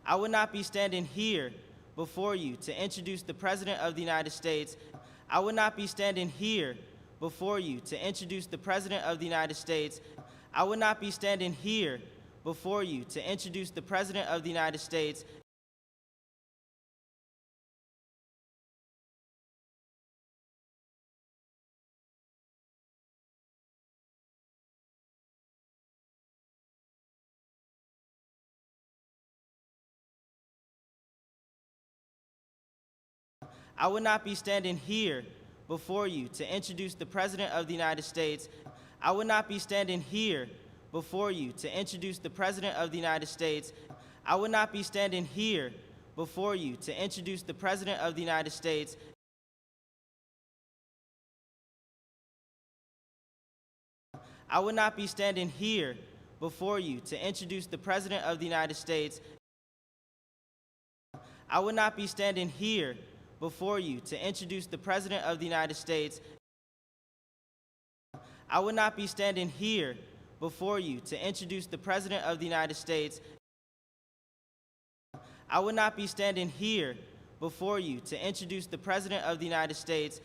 I would not be standing here before you to introduce the President of the United States. I would not be standing here before you to introduce the President of the United States. I would not be standing here before you to introduce the President of the United States. I would not be standing here before you to introduce the President of the United States. I would not be standing here before you to introduce the President of the United States. I would not be standing here before you to introduce the President of the United States. I would not be standing here before you to introduce the President of the United States. I would not be standing here before you to introduce the President of the United States. I would not be standing here before you to introduce the President of the United States. I would not be standing here before you to introduce the President of the United States.